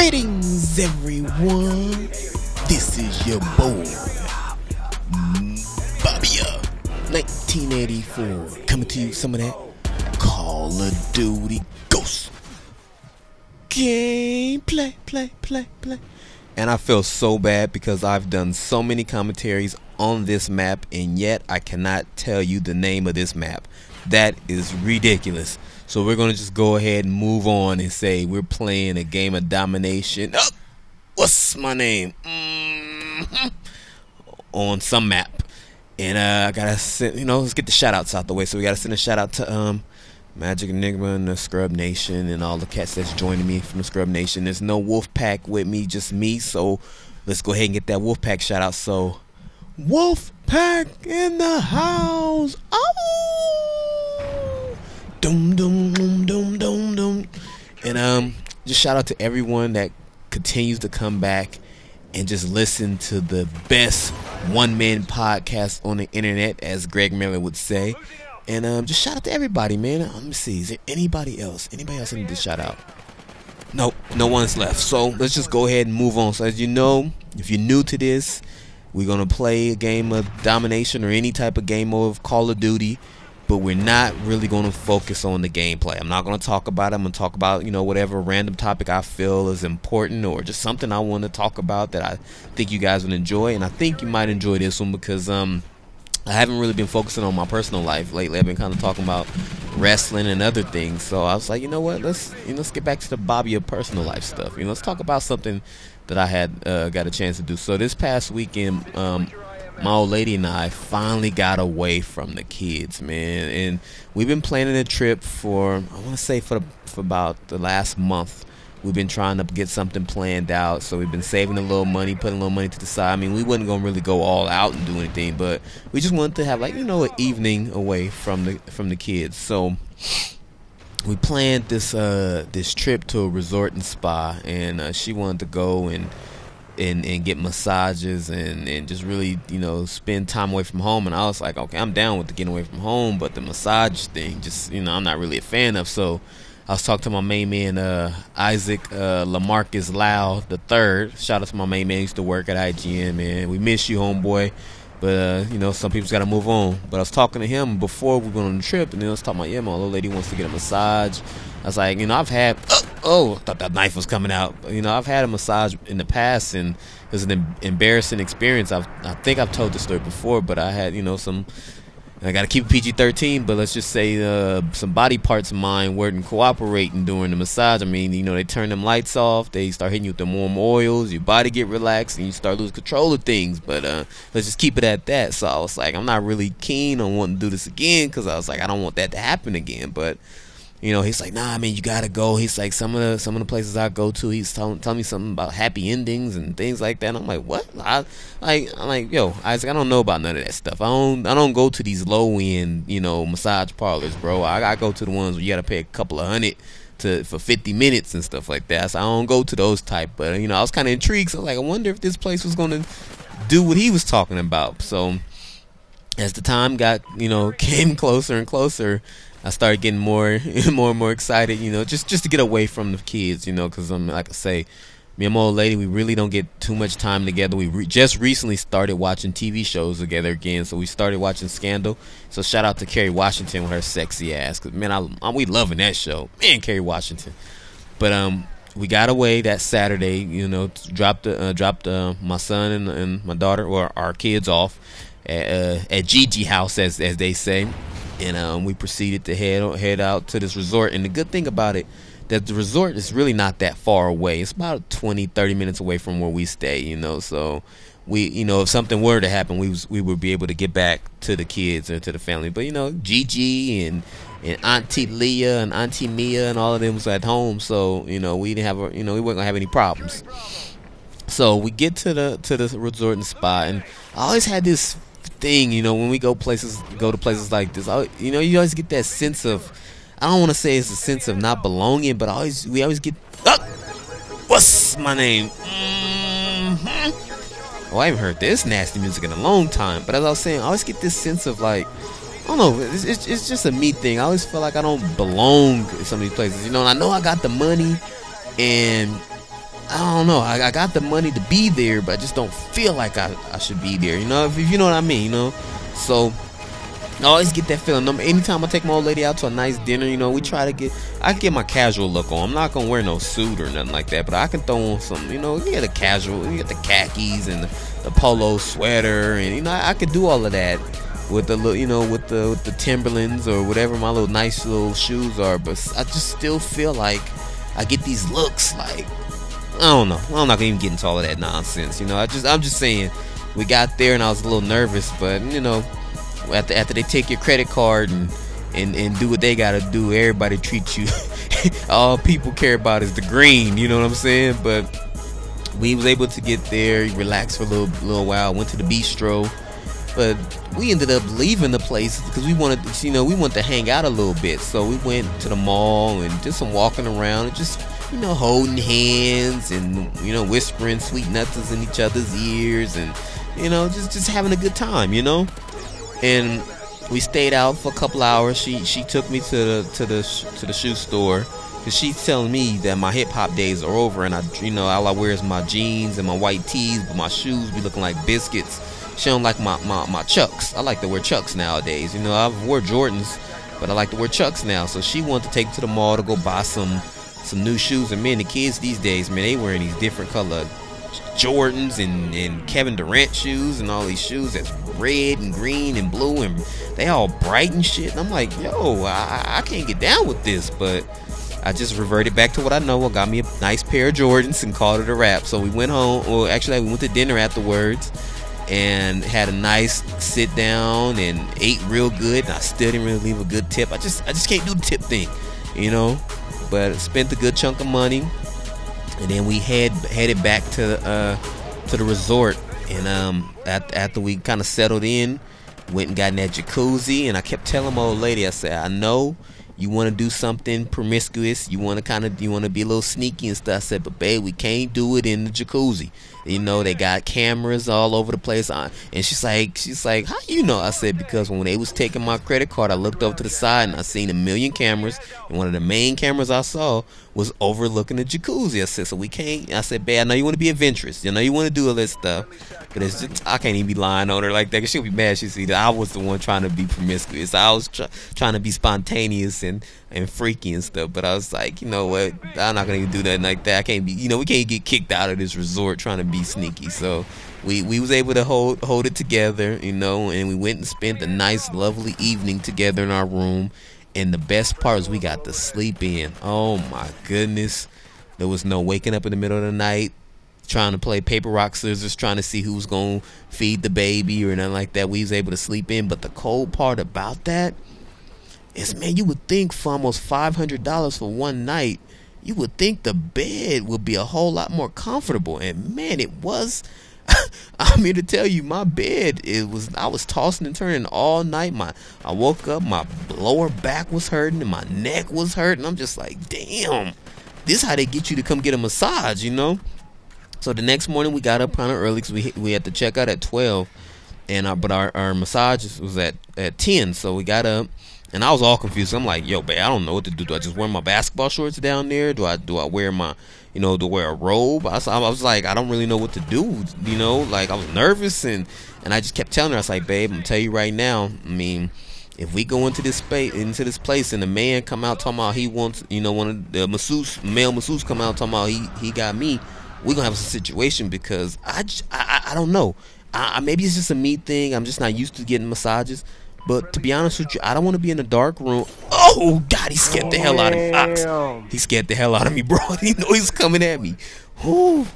Greetings, everyone. This is your boy, Bobbya1984, coming to you some of that Call of Duty Ghost gameplay, play. And I feel so bad because I've done so many commentaries on this map, and yet I cannot tell you the name of this map. That is ridiculous. So we're gonna just go ahead and move on and say we're playing a game of domination. Oh, what's my name? On some map, and I gotta send, let's get the shout outs out the way. So we gotta send a shout out to Magic Enigma and the Scrub Nation and all the cats that's joining me from the Scrub Nation. There's no Wolf Pack with me, just me. So let's go ahead and get that Wolf Pack shout out. So Wolf Pack in the house. Oh, dum dum dum dum dum dum. And just shout out to everyone that continues to come back and just listen to the best one-man podcast on the internet, as Greg Miller would say. And just shout out to everybody, man. Let me see, is there anybody else I need to shout out? Nope, no one's left. So let's just go ahead and move on. So as you know, if you're new to this, we're gonna play a game of domination or any type of game of Call of Duty, but we're not really gonna focus on the gameplay. I'm not gonna talk about it. I'm gonna talk about, whatever random topic I feel is important or just something I want to talk about that I think you guys would enjoy. And I think you might enjoy this one because I haven't really been focusing on my personal life lately. I've been kind of talking about wrestling and other things. So I was like, you know what? Let's get back to the Bobbya personal life stuff. Let's talk about something that I had got a chance to do. So this past weekend, my old lady and I finally got away from the kids, man. And we've been planning a trip for, I want to say for about the last month. We've been trying to get something planned out, so we've been saving a little money, putting a little money to the side. I mean, we wasn't gonna really go all out and do anything, but we just wanted to have, like, an evening away from the kids. So we planned this trip to a resort and spa, and she wanted to go and get massages and just really spend time away from home. And I was like, okay, I'm down with the getting away from home, but the massage thing, just I'm not really a fan of. So I was talking to my main man, Isaac Lamarcus Lau III. Shout out to my main man. He used to work at IGN, man. We miss you, homeboy. But, some people's got to move on. But I was talking to him before we went on the trip, and then I was talking about, my little lady wants to get a massage. I was like, I've had, I thought that knife was coming out. I've had a massage in the past, and it was an embarrassing experience. I think I've told the story before, but I had, I got to keep it PG-13, but let's just say some body parts of mine weren't cooperating during the massage. I mean, they turn them lights off, they start hitting you with the warm oils, your body get relaxed, and you start losing control of things. But let's just keep it at that. So I was like, I'm not really keen on wanting to do this again because I was like, I don't want that to happen again. But he's like, nah, man, you gotta go. He's like, some of the places I go to, he's telling me something about happy endings and things like that. And I'm like, what? I'm like, yo, Isaac, I don't know about none of that stuff. I don't go to these low end, massage parlors, bro. I go to the ones where you gotta pay a couple of $100 for 50 minutes and stuff like that. So I don't go to those type. But I was kind of intrigued. So I was like, I wonder if this place was gonna do what he was talking about. So as the time got, came closer and closer, I started getting more and more excited, just to get away from the kids, because like I say, me and my old lady, we really don't get too much time together. We just recently started watching TV shows together again, so we started watching Scandal. So shout out to Kerry Washington with her sexy ass, because man, we loving that show, man, Kerry Washington. But we got away that Saturday, dropped my son and my daughter, or our kids, off at Gigi house, as they say. And we proceeded to head out to this resort. And the good thing about it, that the resort is really not that far away. It's about 20-30 minutes away from where we stay, so we, if something were to happen, we would be able to get back to the kids or to the family. But Gigi and Auntie Leah and Auntie Mia and all of them was at home, so we didn't have we weren't gonna have any problems. So we get to the resort and spa, and I always had this thing, when we go to places like this, you always get that sense of, I don't want to say it's a sense of not belonging, but we always get, what's my name? Oh, I haven't heard this nasty music in a long time. But as I was saying, I always get this sense of, like, I don't know, it's just a me thing. I always feel like I don't belong in some of these places, and I know I got the money, and I don't know. I got the money to be there, but I just don't feel like I should be there. You know, if you know what I mean. You know, so I always get that feeling. Anytime I take my old lady out to a nice dinner, you know, we try to get. I get my casual look on. I'm not gonna wear no suit or nothing like that, but I can throw on some. You know, you get the casual, you get the khakis and the polo sweater, and you know, I could do all of that with the little, you know, with the Timberlands or whatever my little nice little shoes are. But I just still feel like I get these looks like. I don't know. I'm not gonna even get into all of that nonsense. You know, I'm just saying, we got there and I was a little nervous, but you know, after they take your credit card and do what they gotta do, everybody treats you. All people care about is the green. You know what I'm saying? But we was able to get there, relax for a little while, went to the bistro, but we ended up leaving the place because we wanted to hang out a little bit. So we went to the mall and did some walking around and just, you know, holding hands and, you know, whispering sweet nothings in each other's ears and, you know, just having a good time, you know. And we stayed out for a couple hours. She took me to the shoe store because she's telling me that my hip hop days are over, and all I wear is my jeans and my white tees, but my shoes be looking like biscuits. She don't like my Chucks. I like to wear Chucks nowadays. You know, I've wore Jordans, but I like to wear Chucks now. So she wanted to take me to the mall to go buy some new shoes. And man, the kids these days, man, they wearing these different color Jordans and Kevin Durant shoes and all these shoes that's red and green and blue and they all bright and shit. And I'm like, yo, I can't get down with this. But I just reverted back to what I know. I got me a nice pair of Jordans and called it a wrap. So we went home. Well, actually, we went to dinner afterwards and had a nice sit down and ate real good. And I still didn't really leave a good tip. I just can't do the tip thing, you know. But spent a good chunk of money. And then we headed back to the resort, and after we kind of settled in, went and got in that jacuzzi. And I kept telling my old lady, I said, I know you want to do something promiscuous, you want to be a little sneaky and stuff. I said, but babe, we can't do it in the jacuzzi. You know, they got cameras all over the place. And she's like, how you know? I said, because when they was taking my credit card, I looked over to the side and I seen a million cameras, and one of the main cameras I saw was overlooking the jacuzzi. I said, so we can't. I said, babe, I know you want to be adventurous. You know you want to do all this stuff, but it's just, I can't even be lying on her like that, because she'll be mad. She'll see that I was the one trying to be promiscuous. I was trying to be spontaneous and freaky and stuff. But I was like, you know what? I'm not gonna even do nothing like that. I can't be. You know, we can't get kicked out of this resort trying to be sneaky. So we was able to hold it together, you know, and we went and spent a nice, lovely evening together in our room. And the best part is we got to sleep in. Oh my goodness. There was no waking up in the middle of the night trying to play paper, rock, scissors, trying to see who's going to feed the baby or nothing like that. We was able to sleep in. But the cold part about that is, man, you would think for almost $500 for one night, you would think the bed would be a whole lot more comfortable. And man, it was. I'm here to tell you, my bed, I was tossing and turning all night. I woke up, my lower back was hurting and my neck was hurting. I'm just like, damn, this is how they get you to come get a massage, you know? So the next morning we got up kind of early because we had to check out at 12, but our massage was at 10. So we got up and I was all confused. I'm like, yo, babe, I don't know what to do. Do I just wear my basketball shorts down there? Do I wear my, you know, to wear a robe? I was like, I don't really know what to do, you know, like I was nervous and I just kept telling her, I was like, babe, I'm gonna tell you right now, I mean, if we go into this place and the man come out talking about he wants, you know, one of the male masseuse come out talking about he got me, we're gonna have a situation because I don't know. Maybe it's just a me thing. I'm just not used to getting massages. But to be honest with you, I don't want to be in a dark room. Oh, God, he scared the hell out of me. Fox. He scared the hell out of me, bro. He know he's coming at me. Whew.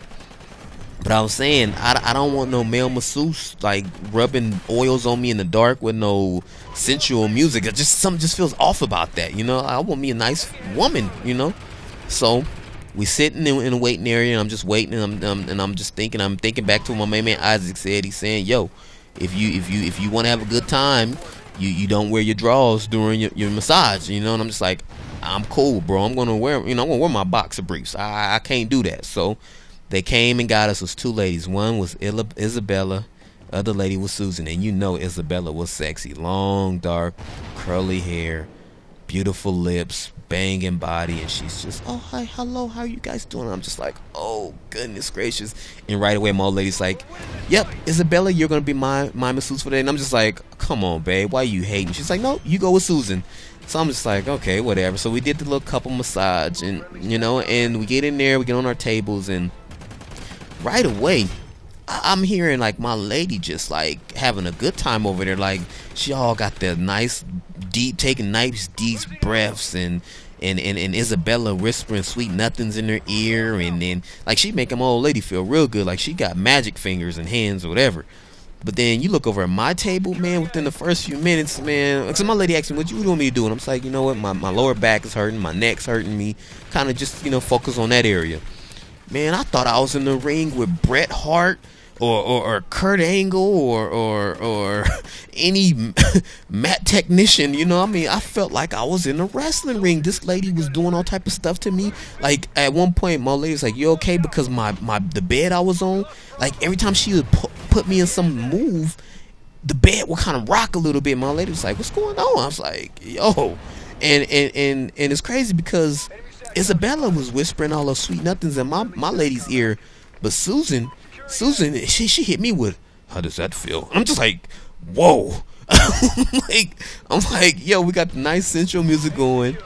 But I was saying, I don't want no male masseuse, like, rubbing oils on me in the dark with no sensual music. Something just feels off about that, you know? I want me a nice woman, you know? So we sitting in a waiting area, and I'm just waiting, and I'm thinking back to what my main man Isaac said. He's saying, yo, if you want to have a good time, you don't wear your drawers during your massage, you know. And I'm just like, I'm cool, bro. I'm gonna wear my boxer briefs. I can't do that. So they came and got us. It was two ladies. One was Isabella, other lady was Susan. And you know Isabella was sexy, long, dark, curly hair, beautiful lips, banging body, and she's just, oh hi, hello, how are you guys doing? I'm just like, oh goodness gracious. And right away my old lady's like, yep, Isabella, you're gonna be my masseuse for today. And I'm just like, come on babe, why are you hating? She's like, no, you go with Susan. So I'm just like, okay, whatever. So we did the little couple massage, and you know, and we get in there, we get on our tables, and right away I'm hearing like my lady just like having a good time over there. Like she all got the nice deep, taking nice deep breaths, and Isabella whispering sweet nothings in her ear, and then like she making my old lady feel real good, like she got magic fingers and hands or whatever. But then you look over at my table, man, within the first few minutes, man, so my lady asked me, what you want me to do? And I'm just like, you know what, my lower back is hurting, my neck's hurting me, kind of just, you know, focus on that area. Man, I thought I was in the ring with Bret Hart or Kurt Angle or any mat technician, you know. I mean, I felt like I was in a wrestling ring. This lady was doing all type of stuff to me. Like at one point my lady was like, you okay? Because the bed I was on, like every time she would put me in some move, the bed would kind of rock a little bit. My lady was like, what's going on? I was like, yo. And it's crazy because Isabella was whispering all those sweet nothings in my lady's ear, but Susan, she hit me with, how does that feel? I'm just like, whoa. I'm like, yo, we got the nice sensual music going.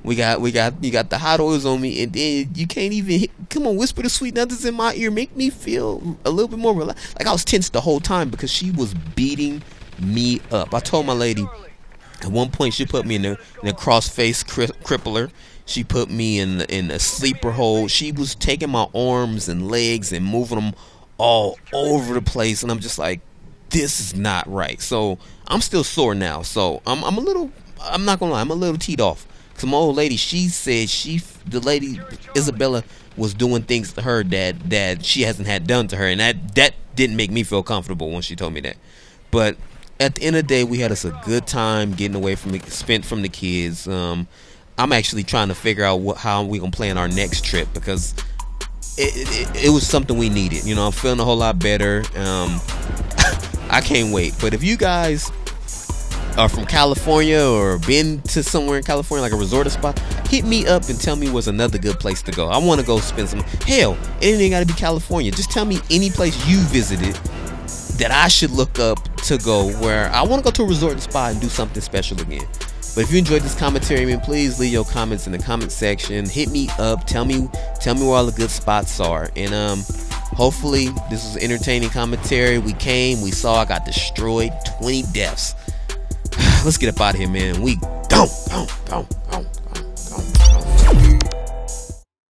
You got the hot oils on me, and then you can't even come on, whisper the sweet nothings in my ear, make me feel a little bit more relaxed. Like I was tense the whole time because she was beating me up. I told my lady at one point she put me in a cross-face crippler. She put me in a sleeper hold. She was taking my arms and legs and moving them all over the place, and I'm just like, this is not right. So I'm still sore now. So I'm not gonna lie, I'm a little teed off. Cause my old lady, she said the lady Isabella was doing things to her that she hasn't had done to her, and that didn't make me feel comfortable when she told me that. But at the end of the day, we had us a good time getting away from spent from the kids. I'm actually trying to figure out how we gonna plan our next trip, because it was something we needed. You know, I'm feeling a whole lot better. I can't wait. But if you guys are from California or been to somewhere in California, like a resort or spot, hit me up and tell me what's another good place to go. I want to go spend some, hell, it ain't gotta be California. Just tell me any place you visited that I should look up to go, where I want to go to a resort and spot and do something special again. But if you enjoyed this commentary, man, please leave your comments in the comment section. Hit me up. Tell me where all the good spots are. And hopefully this was entertaining commentary. We came, we saw, I got destroyed. 20 deaths. Let's get up out of here, man. We gone.